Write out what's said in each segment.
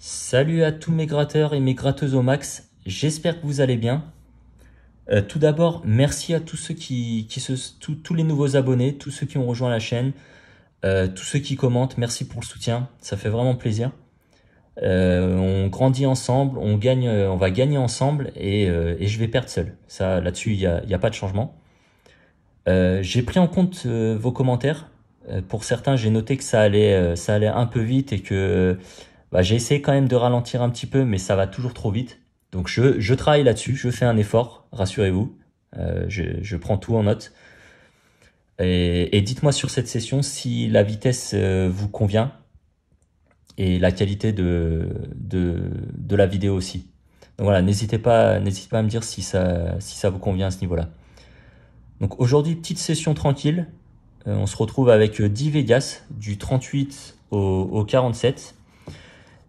Salut à tous mes gratteurs et mes gratteuses au max, j'espère que vous allez bien. Tout d'abord, merci à tous ceux tous les nouveaux abonnés, tous ceux qui ont rejoint la chaîne, tous ceux qui commentent, merci pour le soutien, ça fait vraiment plaisir. On grandit ensemble, on va gagner ensemble et je vais perdre seul. Ça, là-dessus, il y a pas de changement. J'ai pris en compte vos commentaires. Pour certains, j'ai noté que ça allait un peu vite et que j'ai essayé quand même de ralentir un petit peu, mais ça va toujours trop vite. Donc je travaille là-dessus, je fais un effort, rassurez-vous. Je prends tout en note. Et dites-moi sur cette session si la vitesse vous convient et la qualité de la vidéo aussi. Donc voilà, n'hésitez pas à me dire si ça vous convient à ce niveau-là. Donc aujourd'hui, petite session tranquille. On se retrouve avec 10 Vegas, du 38 au 47.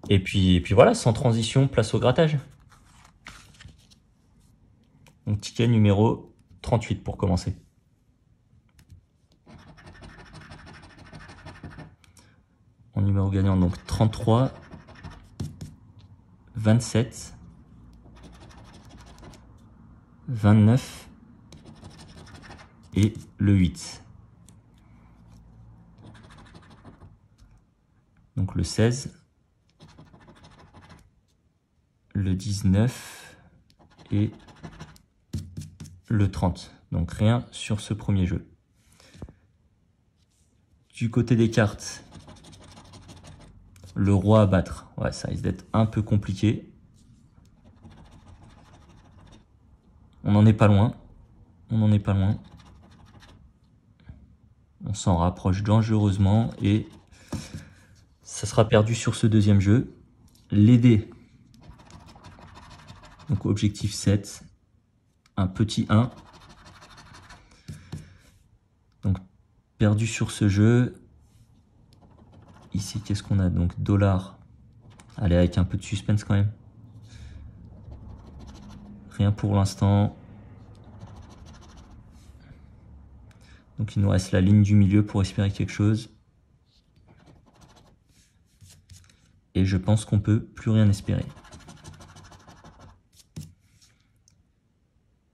Et puis voilà, sans transition, place au grattage. Donc ticket numéro 38 pour commencer. En numéro gagnant, donc 33, 27, 29 et le 8. Donc le 16, le 19 et le 30. Donc rien sur ce premier jeu. Du côté des cartes, le roi à battre. Ouais, ça risque d'être un peu compliqué. On n'en est pas loin. On n'en est pas loin. On s'en rapproche dangereusement et ça sera perdu sur ce deuxième jeu. Les dés. Donc objectif 7. Un petit 1. Donc perdu sur ce jeu. Ici, qu'est-ce qu'on a? Donc dollar. Allez, avec un peu de suspense quand même. Rien pour l'instant. Donc il nous reste la ligne du milieu pour espérer quelque chose. Et je pense qu'on peut plus rien espérer.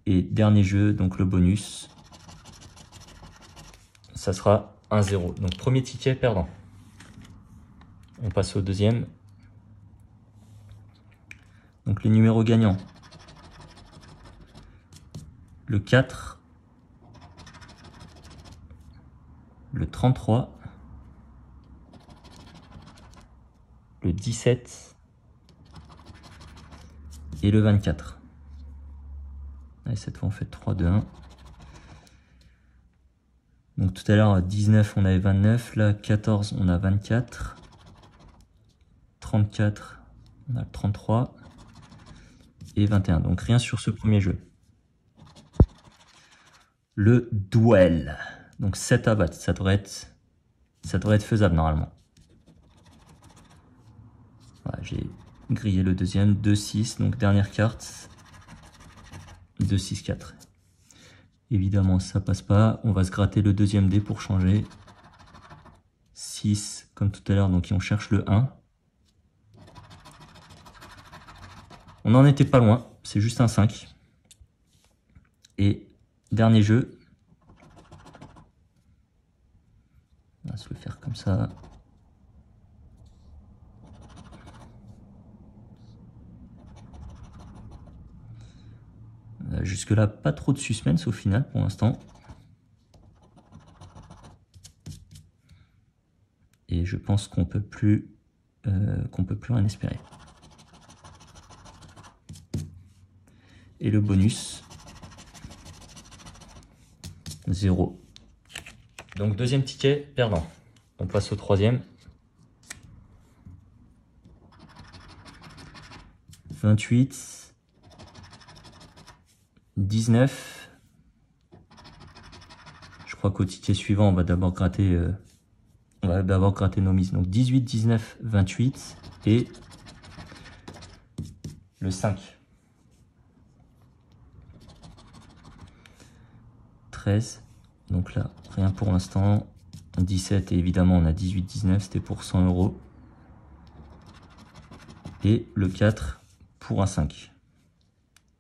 Et dernier jeu, donc le bonus. Ça sera 1-0. Donc premier ticket perdant. On passe au deuxième. Donc les numéros gagnants. Le 4. Le 33. Le 17. Et le 24. Allez, cette fois on fait 3, 2, 1. Donc tout à l'heure, 19, on avait 29. Là, 14, on a 24. 34, on a 33. Et 21. Donc rien sur ce premier jeu. Le duel. Donc 7 à battre. Ça devrait être faisable normalement. Voilà, j'ai grillé le deuxième. 2, 6. Donc dernière carte. 2, 6, 4. Évidemment, ça passe pas. On va se gratter le deuxième dé pour changer. 6, comme tout à l'heure. Donc on cherche le 1. On n'en était pas loin. C'est juste un 5. Et dernier jeu. On va se le faire comme ça. Jusque là, pas trop de suspense au final pour l'instant. Et je pense qu'on peut plus rien espérer. Et le bonus, 0. Donc deuxième ticket perdant. On passe au troisième. 28. 19. Je crois qu'au ticket suivant, on va d'abord gratter nos mises. Donc 18, 19, 28 et le 5. 13. Donc là, rien pour l'instant. 17 et évidemment on a 18, 19, c'était pour 100 €. et le 4 pour un 5.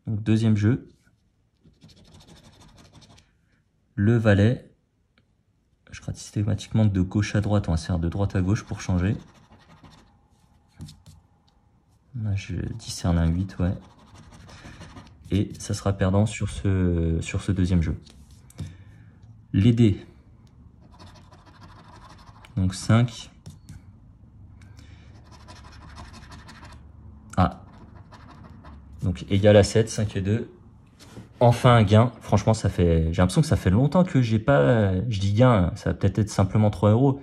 Donc deuxième jeu. Le valet. Je gratte systématiquement de gauche à droite, on va se faire de droite à gauche pour changer. Là, je discerne un 8, ouais. Et ça sera perdant sur ce deuxième jeu. Les dés. Donc 5. Ah. Donc égal à 7, 5 et 2. Enfin un gain. Franchement, ça fait. J'ai l'impression que ça fait longtemps que j'ai pas. Je dis gain, ça va peut-être être simplement 3 euros.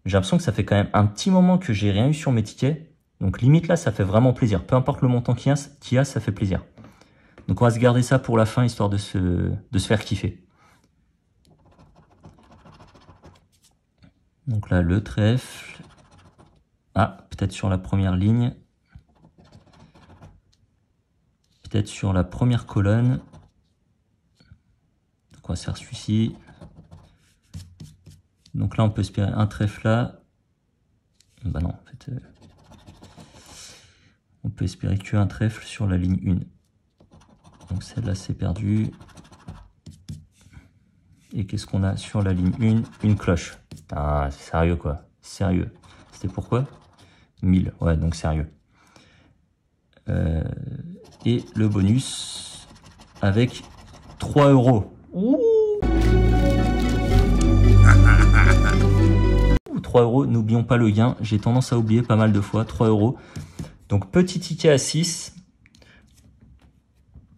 J'ai l'impression que ça fait quand même un petit moment que j'ai rien eu sur mes tickets. Donc limite là, ça fait vraiment plaisir. Peu importe le montant qu'il y a, ça fait plaisir. Donc on va se garder ça pour la fin, histoire de se faire kiffer. Donc là, le trèfle. Ah, peut-être sur la première ligne. Peut-être sur la première colonne. Donc on va se faire celui-ci. Donc là, on peut espérer un trèfle là. Bah non, en fait, on peut espérer qu'un trèfle sur la ligne 1. Donc celle-là, c'est perdu. Et qu'est-ce qu'on a sur la ligne 1? Une cloche. Putain, c'est sérieux quoi. Sérieux. C'était pourquoi 1000. Ouais, donc sérieux. Et le bonus avec 3 euros. Ouh 3 euros, n'oublions pas le gain. J'ai tendance à oublier pas mal de fois. 3 euros. Donc petit ticket à 6.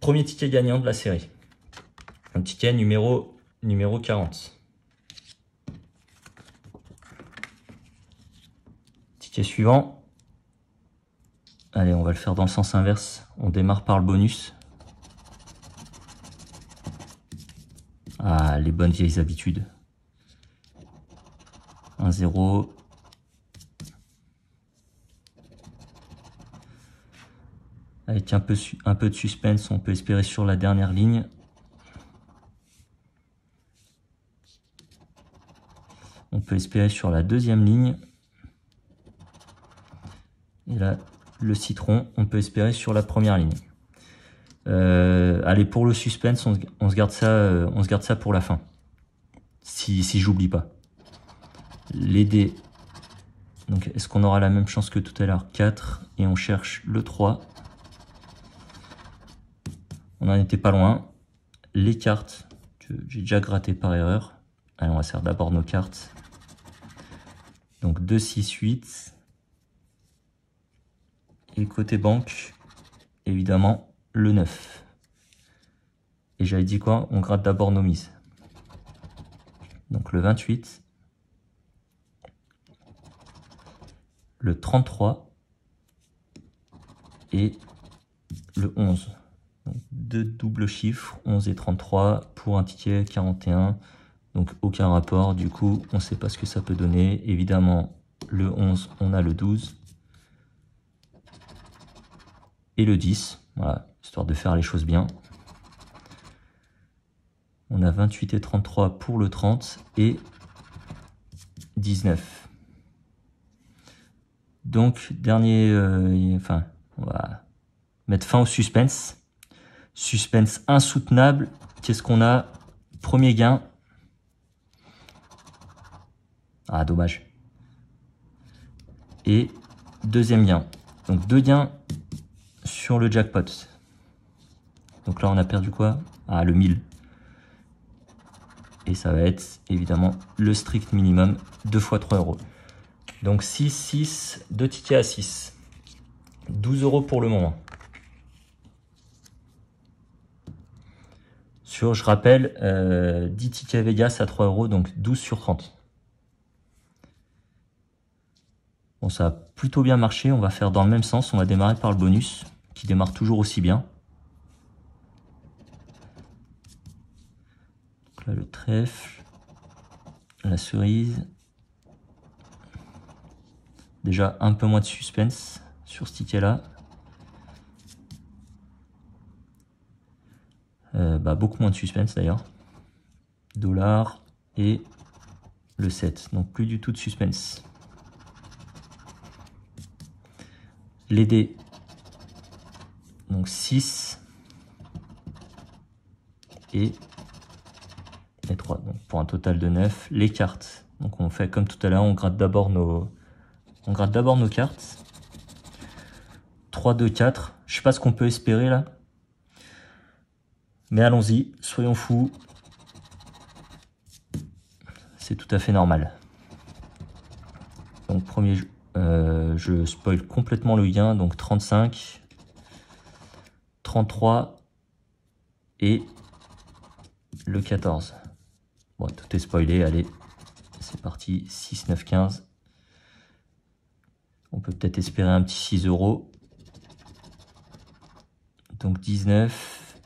Premier ticket gagnant de la série. Un ticket numéro 40. Ticket suivant. Allez, on va le faire dans le sens inverse. On démarre par le bonus. Ah, les bonnes vieilles habitudes. 1-0. Avec un peu de suspense, on peut espérer sur la dernière ligne. On peut espérer sur la deuxième ligne. Et là, le citron, on peut espérer sur la première ligne. Allez, pour le suspense, on se garde ça pour la fin. Si j'oublie pas. Les dés. Donc, est-ce qu'on aura la même chance que tout à l'heure? 4. Et on cherche le 3. On n'en était pas loin. Les cartes, que j'ai déjà gratté par erreur. Allez, on va faire d'abord nos cartes. Donc 2, 6, 8. Et côté banque, évidemment, le 9. Et j'avais dit quoi? On gratte d'abord nos mises. Donc le 28. Le 33. Et le 11. Donc, deux doubles chiffres, 11 et 33 pour un ticket 41. Donc aucun rapport, du coup on ne sait pas ce que ça peut donner. Évidemment le 11, on a le 12 et le 10, voilà, histoire de faire les choses bien. On a 28 et 33 pour le 30 et 19. Donc dernier, on va mettre fin au suspense. Suspense insoutenable. Qu'est-ce qu'on a? Premier gain. Ah, dommage. Et deuxième gain. Donc 2 gains sur le jackpot. Donc là, on a perdu quoi? Ah, le 1000. Et ça va être évidemment le strict minimum, 2 fois 3 euros. Donc 6, 6, 2 tickets à 6. 12 euros pour le moment. Sur, je rappelle, 10 tickets Vegas à 3 euros, donc 12 sur 30. Bon, ça a plutôt bien marché. On va faire dans le même sens. On va démarrer par le bonus, qui démarre toujours aussi bien. Donc là, le trèfle, la cerise. Déjà un peu moins de suspense sur ce ticket-là. Beaucoup moins de suspense d'ailleurs. Dollar et le 7. Donc plus du tout de suspense. Les dés, donc 6 et les 3, donc pour un total de 9. Les cartes, donc on fait comme tout à l'heure, on gratte d'abord nos cartes. 3, 2, 4, je sais pas ce qu'on peut espérer là. Mais allons-y, soyons fous. C'est tout à fait normal. Donc premier jeu, je spoil complètement le gain, donc 35, 33 et le 14. Bon, tout est spoilé, allez, c'est parti, 6, 9, 15. On peut peut-être espérer un petit 6 €. Donc 19,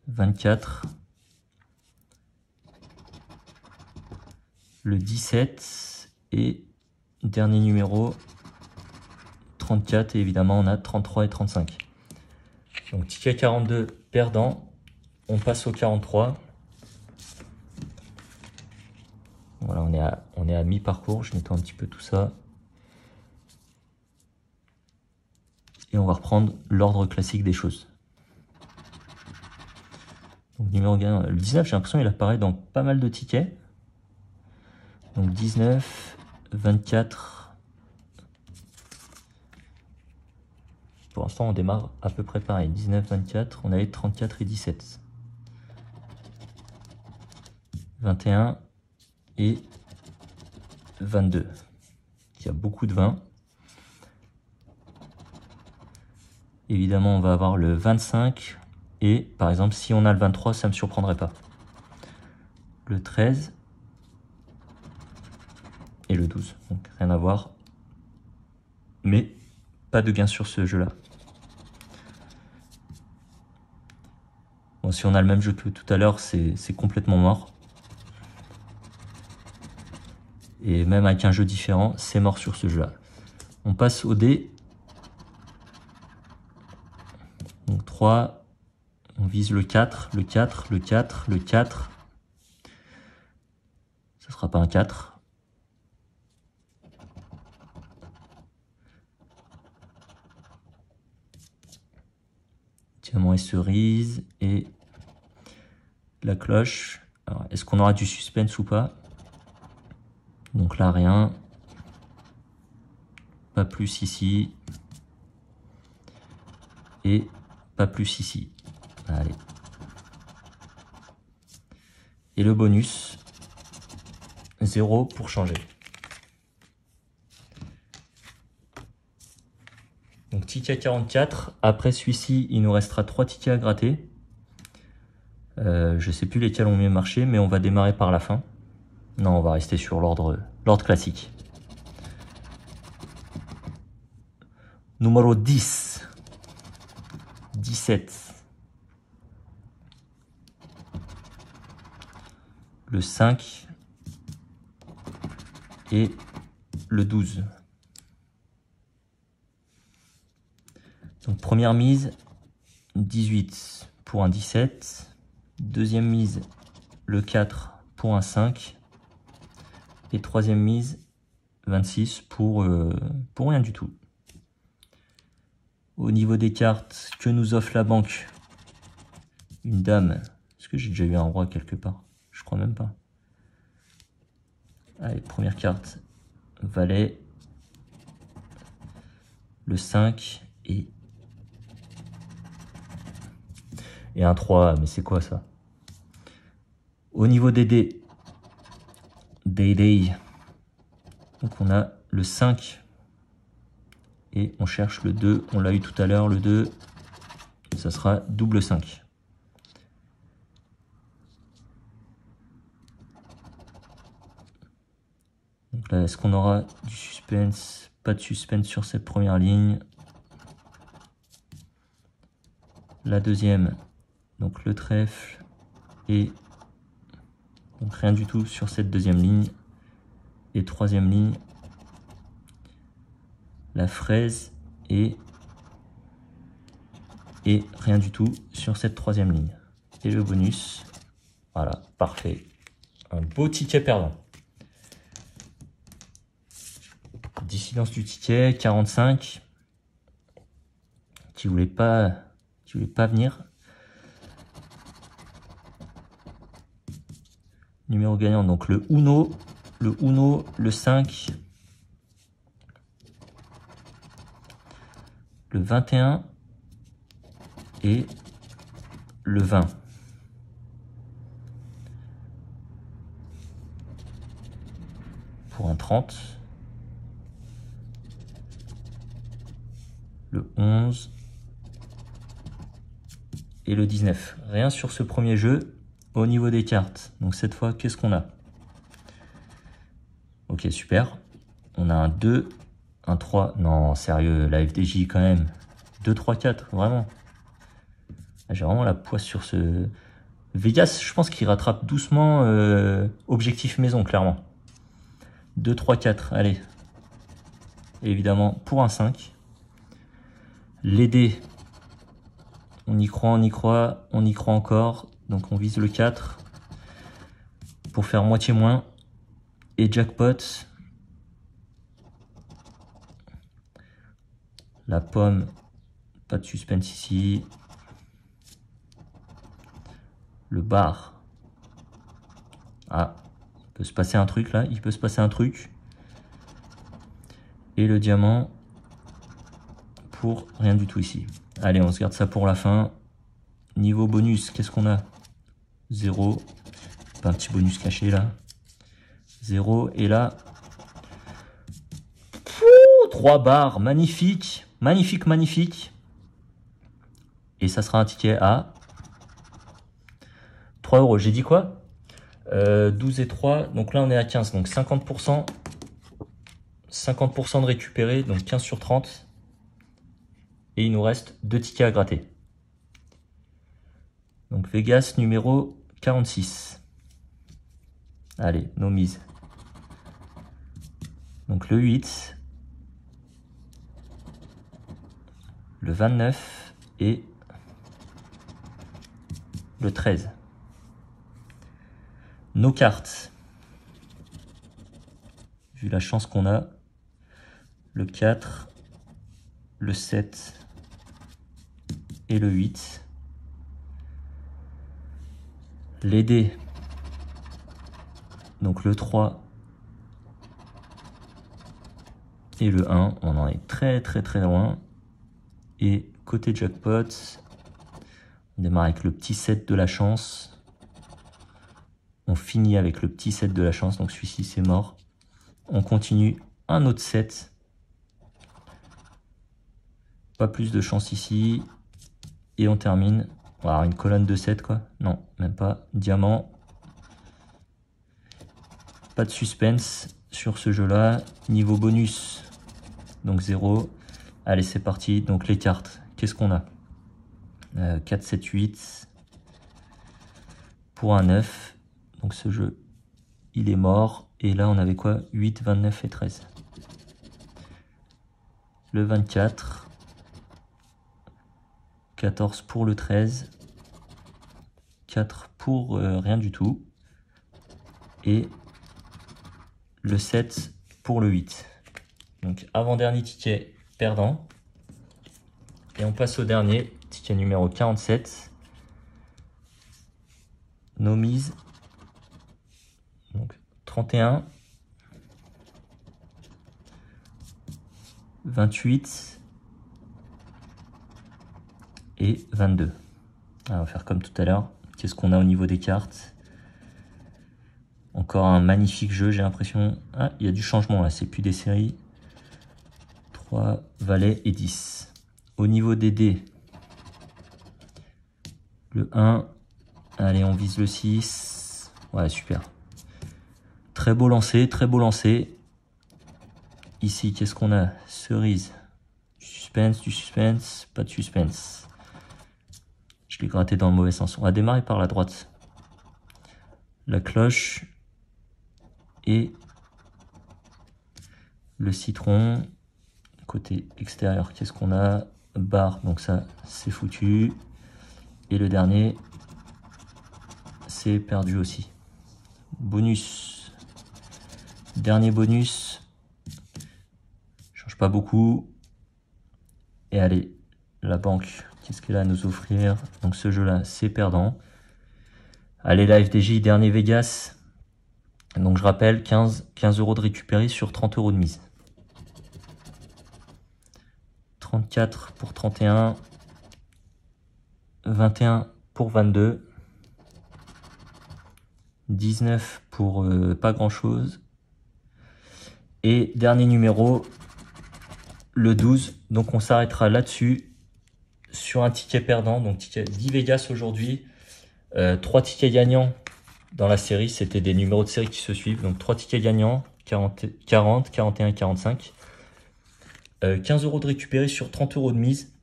24, le 17 et dernier numéro 34, et évidemment on a 33 et 35. Donc ticket 42 perdant, on passe au 43. Voilà, on est à mi-parcours, je nettoie un petit peu tout ça. Et on va reprendre l'ordre classique des choses. Donc numéro 1, le 19, j'ai l'impression qu'il apparaît dans pas mal de tickets. Donc 19, 24. Pour l'instant, on démarre à peu près pareil. 19, 24, on avait 34 et 17. 21 et 22. Il y a beaucoup de 20. Évidemment, on va avoir le 25. Et par exemple, si on a le 23, ça ne me surprendrait pas. Le 13 et le 12. Donc rien à voir. Mais pas de gain sur ce jeu-là. Bon, si on a le même jeu que tout à l'heure, c'est complètement mort. Et même avec un jeu différent, c'est mort sur ce jeu-là. On passe au dé. Donc 3, on vise le 4, le 4, le 4, le 4. Ça sera pas un 4. Diamant et cerise et la cloche. Alors, est-ce qu'on aura du suspense ou pas? Donc là, rien. Pas plus ici. Et pas plus ici. Allez. Et le bonus, 0 pour changer. Donc ticket 44. Après celui-ci, il nous restera 3 tickets à gratter. Je sais plus lesquels ont mieux marché, mais on va démarrer par la fin. Non, on va rester sur l'ordre classique. Numéro 10. 17. Le 5. Et le 12. Donc première mise, 18 pour un 17. Deuxième mise, le 4 pour un 5. Et troisième mise, 26 pour rien du tout. Au niveau des cartes, que nous offre la banque? Une dame. Est-ce que j'ai déjà eu un roi quelque part? Je crois même pas. Allez, première carte. Valet. Le 5 et un 3. Mais c'est quoi ça? Au niveau des dés. Day. Donc on a le 5. Et on cherche le 2. On l'a eu tout à l'heure, le 2. Ça sera double 5. Donc là, est-ce qu'on aura du suspense? Pas de suspense sur cette première ligne. La deuxième, donc le trèfle. Et donc rien du tout sur cette deuxième ligne. Et troisième ligne, la fraise et rien du tout sur cette troisième ligne. Et le bonus, voilà, parfait. Un beau ticket perdant. 10 Coïncidence du ticket, 45. Qui voulait pas venir. Numéro gagnant, donc le Uno, le 5, le 21 et le 20. Pour un 30. Le 11 et le 19. Rien sur ce premier jeu au niveau des cartes. Donc cette fois, qu'est-ce qu'on a? Ok, super. On a un 2, un 3. Non, sérieux, la FDJ quand même. 2, 3, 4, vraiment. J'ai vraiment la poisse sur ce... Vegas, je pense qu'il rattrape doucement objectif maison, clairement. 2, 3, 4, allez. Et évidemment, pour un 5. Les dés. On y croit, on y croit, on y croit encore. Donc on vise le 4 pour faire moitié moins. Et jackpot. La pomme, pas de suspense ici. Le bar. Ah, il peut se passer un truc là, il peut se passer un truc. Et le diamant pour rien du tout ici. Allez, on se garde ça pour la fin. Niveau bonus, qu'est-ce qu'on a? 0. Pas un petit bonus caché là. 0. Et là, 3 barres. Magnifique. Magnifique, magnifique. Et ça sera un ticket à 3 euros. J'ai dit quoi? 12 et 3. Donc là, on est à 15. Donc 50%. 50% de récupéré. Donc 15 sur 30. Et il nous reste 2 tickets à gratter. Donc Vegas numéro 46. Allez, nos mises. Donc le 8, le 29 et le 13. Nos cartes. Vu la chance qu'on a, le 4, le 7 et le 8. Les dés. Donc le 3 et le 1, on en est très très très loin. Et côté jackpot, on démarre avec le petit 7 de la chance. On finit avec le petit 7 de la chance, donc celui-ci c'est mort. On continue un autre 7. Pas plus de chance ici. Et on termine. On va avoir une colonne de 7 quoi. Non, même pas. Diamant. Pas de suspense sur ce jeu-là. Niveau bonus, donc 0. Allez, c'est parti. Donc les cartes, qu'est-ce qu'on a? 4, 7, 8. Pour un 9. Donc ce jeu, il est mort. Et là, on avait quoi? 8, 29 et 13. Le 24. 14 pour le 13. 4 pour rien du tout. Et le 7 pour le 8. Donc avant-dernier ticket perdant. Et on passe au dernier, ticket numéro 47. Nos mises. Donc 31. 28. Et 22. Alors, on va faire comme tout à l'heure. Qu'est-ce qu'on a au niveau des cartes? Encore un magnifique jeu, j'ai l'impression. Ah, il y a du changement là, c'est plus des séries. 3, valets et 10. Au niveau des dés, le 1. Allez, on vise le 6. Ouais, super. Très beau lancer, très beau lancer. Ici, qu'est-ce qu'on a? Cerise. Du suspense, pas de suspense. Je l'ai gratté dans le mauvais sens. On va démarrer par la droite. La cloche. Et le citron. Côté extérieur, qu'est-ce qu'on a? Barre, donc ça, c'est foutu. Et le dernier, c'est perdu aussi. Bonus. Dernier bonus. pas beaucoup. Et allez, la banque, qu'est-ce qu'elle a à nous offrir? Donc ce jeu-là, c'est perdant. Allez, la FDJ, dernier Vegas. Donc je rappelle, 15 euros de récupérer sur 30 euros de mise. 34 pour 31. 21 pour 22. 19 pour pas grand-chose. Et dernier numéro, le 12. Donc on s'arrêtera là-dessus sur un ticket perdant. Donc ticket 10 Vegas aujourd'hui. 3 tickets gagnants dans la série. C'était des numéros de série qui se suivent. Donc 3 tickets gagnants, 40, 41 et 45. 15 euros de récupérer sur 30 euros de mise.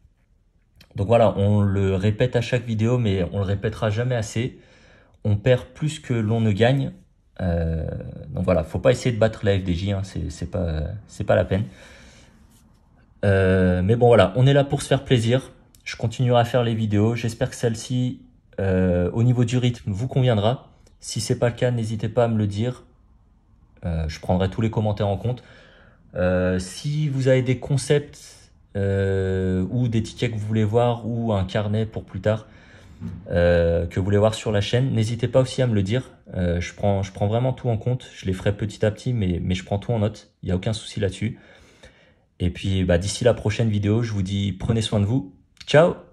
Donc voilà, on le répète à chaque vidéo, mais on le répétera jamais assez. On perd plus que l'on ne gagne. Donc voilà, faut pas essayer de battre la FDJ, hein, c'est pas la peine. Mais bon voilà, on est là pour se faire plaisir. Je continuerai à faire les vidéos. J'espère que celle-ci, au niveau du rythme, vous conviendra. Si c'est pas le cas, n'hésitez pas à me le dire. Je prendrai tous les commentaires en compte. Si vous avez des concepts ou des tickets que vous voulez voir ou un carnet pour plus tard que vous voulez voir sur la chaîne, n'hésitez pas aussi à me le dire. Je prends vraiment tout en compte. Je les ferai petit à petit, mais je prends tout en note. Il n'y a aucun souci là-dessus. Et puis d'ici la prochaine vidéo, je vous dis prenez soin de vous. Ciao!